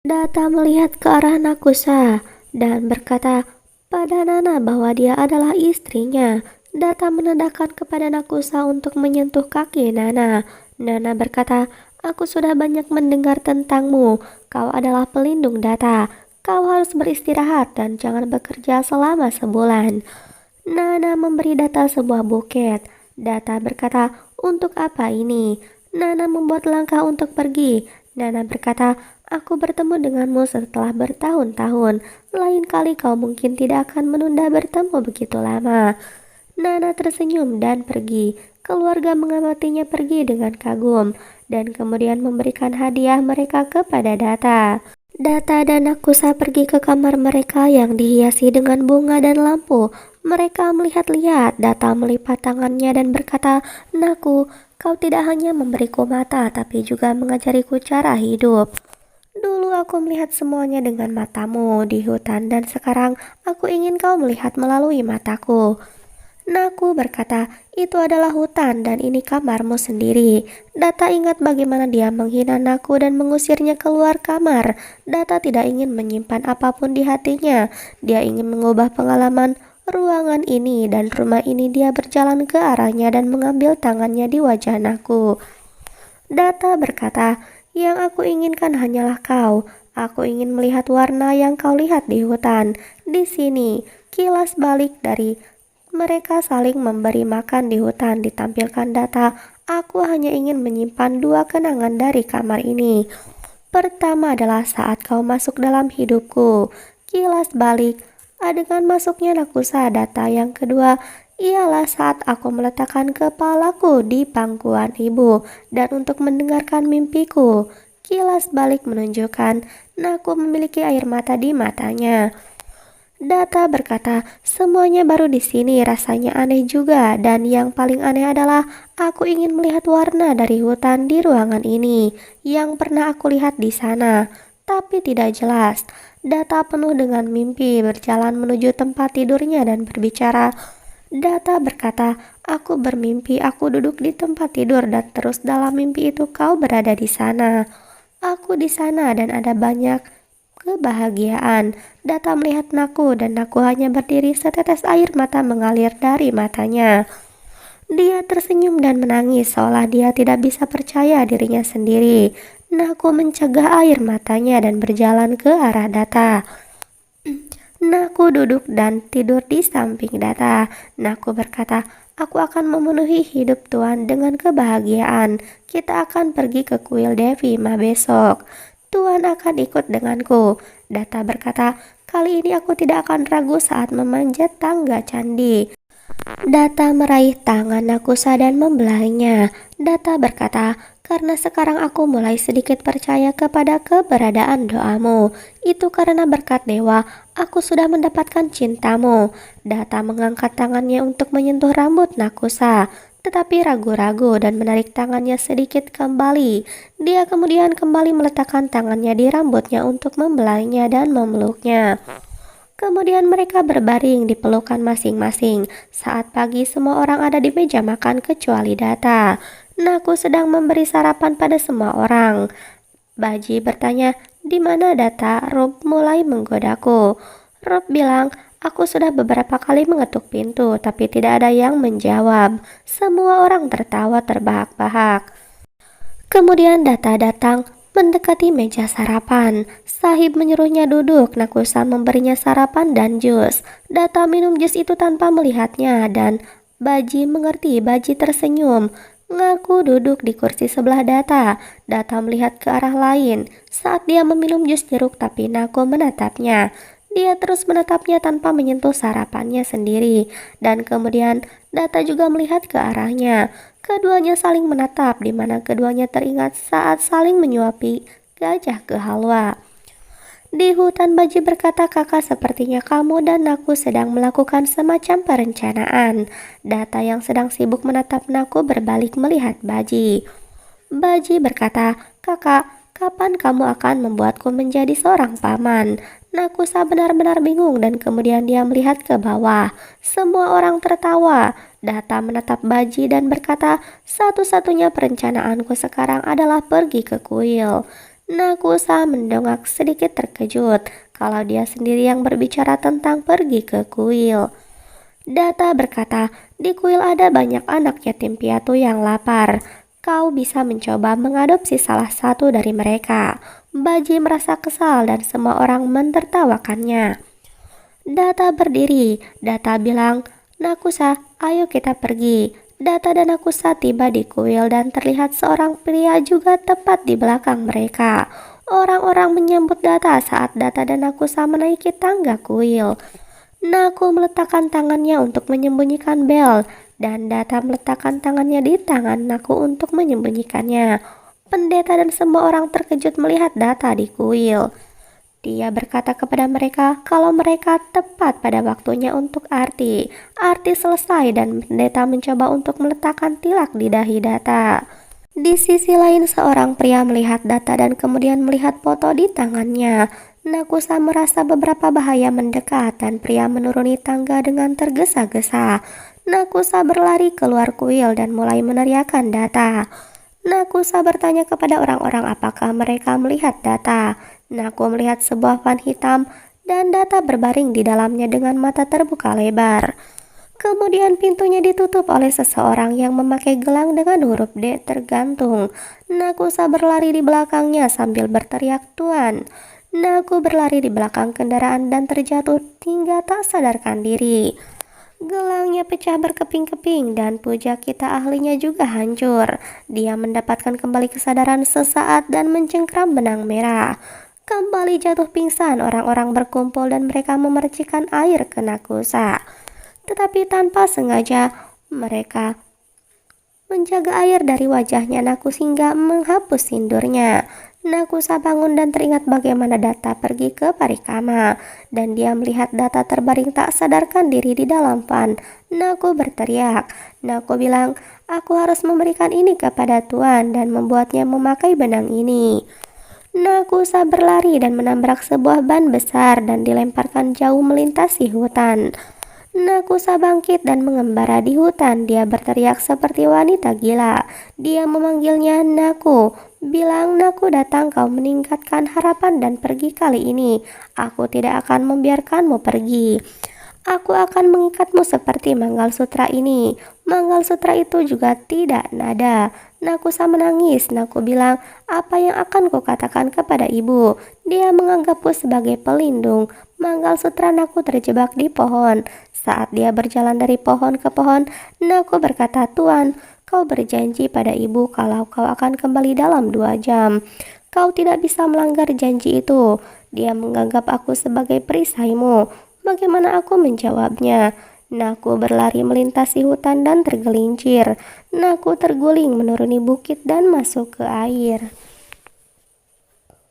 Data melihat ke arah Nakusa dan berkata pada Nana bahwa dia adalah istrinya. Data menandakan kepada Nakusa untuk menyentuh kaki Nana. Nana berkata, aku sudah banyak mendengar tentangmu. Kau adalah pelindung Data. Kau harus beristirahat dan jangan bekerja selama sebulan. Nana memberi Data sebuah buket. Data berkata, untuk apa ini? Nana membuat langkah untuk pergi. Nana berkata, aku bertemu denganmu setelah bertahun-tahun. Lain kali kau mungkin tidak akan menunda bertemu begitu lama. Nana tersenyum dan pergi. Keluarga mengamatinya pergi dengan kagum dan kemudian memberikan hadiah mereka kepada Data. Data dan Nakusa pergi ke kamar mereka yang dihiasi dengan bunga dan lampu. Mereka melihat-lihat. Data melipat tangannya dan berkata, Naku, kau tidak hanya memberiku mata tapi juga mengajariku cara hidup. Dulu aku melihat semuanya dengan matamu di hutan dan sekarang aku ingin kau melihat melalui mataku. Naku berkata, itu adalah hutan dan ini kamarmu sendiri. Data ingat bagaimana dia menghina Naku dan mengusirnya keluar kamar. Data tidak ingin menyimpan apapun di hatinya. Dia ingin mengubah pengalaman ruangan ini dan rumah ini. Dia berjalan ke arahnya dan mengambil tangannya di wajah Naku. Data berkata, yang aku inginkan hanyalah kau. Aku ingin melihat warna yang kau lihat di hutan. Di sini, kilas balik dari mereka saling memberi makan di hutan ditampilkan Data. Aku hanya ingin menyimpan dua kenangan dari kamar ini. Pertama adalah saat kau masuk dalam hidupku. Kilas balik, adegan masuknya Nakusa. Data yang kedua ialah saat aku meletakkan kepalaku di pangkuan ibu dan untuk mendengarkan mimpiku. Kilas balik menunjukkan Naku memiliki air mata di matanya. Data berkata, semuanya baru di sini rasanya aneh juga dan yang paling aneh adalah aku ingin melihat warna dari hutan di ruangan ini yang pernah aku lihat di sana, tapi tidak jelas. Data penuh dengan mimpi berjalan menuju tempat tidurnya dan berbicara. Data berkata, aku bermimpi aku duduk di tempat tidur dan terus dalam mimpi itu kau berada di sana. Aku di sana dan ada banyak kebahagiaan. Data melihat Naku dan Naku hanya berdiri setetes air mata mengalir dari matanya. Dia tersenyum dan menangis seolah dia tidak bisa percaya dirinya sendiri. Naku mencegah air matanya dan berjalan ke arah Data. Naku duduk dan tidur di samping Data. Naku berkata, aku akan memenuhi hidup Tuan dengan kebahagiaan. Kita akan pergi ke kuil Devi Ma besok. Tuan akan ikut denganku. Data berkata, kali ini aku tidak akan ragu saat memanjat tangga candi. Data meraih tangan Nakusa dan membelainya. Data berkata, karena sekarang aku mulai sedikit percaya kepada keberadaan doamu. Itu karena berkat dewa, aku sudah mendapatkan cintamu. Data mengangkat tangannya untuk menyentuh rambut Nakusa, tetapi ragu-ragu dan menarik tangannya sedikit kembali. Dia kemudian kembali meletakkan tangannya di rambutnya untuk membelainya dan memeluknya. Kemudian mereka berbaring di pelukan masing-masing. Saat pagi semua orang ada di meja makan kecuali Data. Naku sedang memberi sarapan pada semua orang. Baji bertanya, di mana Data? Rob mulai menggodaku. Rob bilang, aku sudah beberapa kali mengetuk pintu tapi tidak ada yang menjawab. Semua orang tertawa terbahak-bahak. Kemudian Data datang mendekati meja sarapan. Sahib menyuruhnya duduk. Nakusa memberinya sarapan dan jus. Data minum jus itu tanpa melihatnya dan Baji mengerti. Baji tersenyum. Ngaku duduk di kursi sebelah Data. Data melihat ke arah lain saat dia meminum jus jeruk tapi Naku menatapnya. Dia terus menatapnya tanpa menyentuh sarapannya sendiri dan kemudian Data juga melihat ke arahnya. Keduanya saling menatap di mana keduanya teringat saat saling menyuapi gajah ke halwa. Di hutan Baji berkata, kakak sepertinya kamu dan Naku sedang melakukan semacam perencanaan. Data yang sedang sibuk menatap Naku berbalik melihat Baji. Baji berkata, kakak, kapan kamu akan membuatku menjadi seorang paman? Nakusa benar-benar bingung dan kemudian dia melihat ke bawah. Semua orang tertawa. Data menatap Baji dan berkata, satu-satunya perencanaanku sekarang adalah pergi ke kuil. Nakusa mendongak sedikit terkejut kalau dia sendiri yang berbicara tentang pergi ke kuil. Data berkata, di kuil ada banyak anak yatim piatu yang lapar. Kau bisa mencoba mengadopsi salah satu dari mereka. Baji merasa kesal dan semua orang mentertawakannya. Data berdiri. Data bilang, Nakusa, ayo kita pergi. Data dan Nakusa tiba di kuil dan terlihat seorang pria juga tepat di belakang mereka. Orang-orang menyambut Data saat Data dan Nakusa menaiki tangga kuil. Naku meletakkan tangannya untuk menyembunyikan bel, dan Data meletakkan tangannya di tangan Naku untuk menyembunyikannya. Pendeta dan semua orang terkejut melihat Data di kuil. Dia berkata kepada mereka kalau mereka tepat pada waktunya untuk arti. Arti selesai dan pendeta mencoba untuk meletakkan tilak di dahi Data. Di sisi lain seorang pria melihat Data dan kemudian melihat foto di tangannya. Nakusa merasa beberapa bahaya mendekat dan pria menuruni tangga dengan tergesa-gesa. Nakusa berlari keluar kuil dan mulai meneriakkan Data. Nakusa bertanya kepada orang-orang apakah mereka melihat Data. Naku melihat sebuah van hitam dan Data berbaring di dalamnya dengan mata terbuka lebar. Kemudian pintunya ditutup oleh seseorang yang memakai gelang dengan huruf D tergantung. Nakusa berlari di belakangnya sambil berteriak, "Tuan!" Naku berlari di belakang kendaraan dan terjatuh hingga tak sadarkan diri. Gelangnya pecah berkeping-keping dan puja kita ahlinya juga hancur. Dia mendapatkan kembali kesadaran sesaat dan mencengkram benang merah. Kembali jatuh pingsan, orang-orang berkumpul dan mereka memercikan air ke Nakusa. Tetapi tanpa sengaja, mereka menjaga air dari wajahnya Nakus hingga menghapus sindurnya. Nakusa bangun dan teringat bagaimana Data pergi ke Parikama, dan dia melihat Data terbaring tak sadarkan diri di dalam van. Naku berteriak. Naku bilang, "Aku harus memberikan ini kepada Tuan dan membuatnya memakai benang ini." Nakusa berlari dan menabrak sebuah ban besar dan dilemparkan jauh melintasi hutan. Nakusa bangkit dan mengembara di hutan. Dia berteriak seperti wanita gila. Dia memanggilnya Naku. Bilang, "Naku datang, kau meningkatkan harapan dan pergi kali ini. Aku tidak akan membiarkanmu pergi. Aku akan mengikatmu seperti Manggalsutra ini." Manggalsutra itu juga tidak nada. Nakusa menangis. Naku bilang, "Apa yang akan kukatakan kepada ibu? Dia menganggapku sebagai pelindung." Manggalsutra Naku terjebak di pohon. Saat dia berjalan dari pohon ke pohon, Naku berkata, "Tuan, kau berjanji pada ibu kalau kau akan kembali dalam 2 jam. Kau tidak bisa melanggar janji itu. Dia menganggap aku sebagai perisaimu." Bagaimana aku menjawabnya? Naku berlari melintasi hutan dan tergelincir. Naku terguling menuruni bukit dan masuk ke air.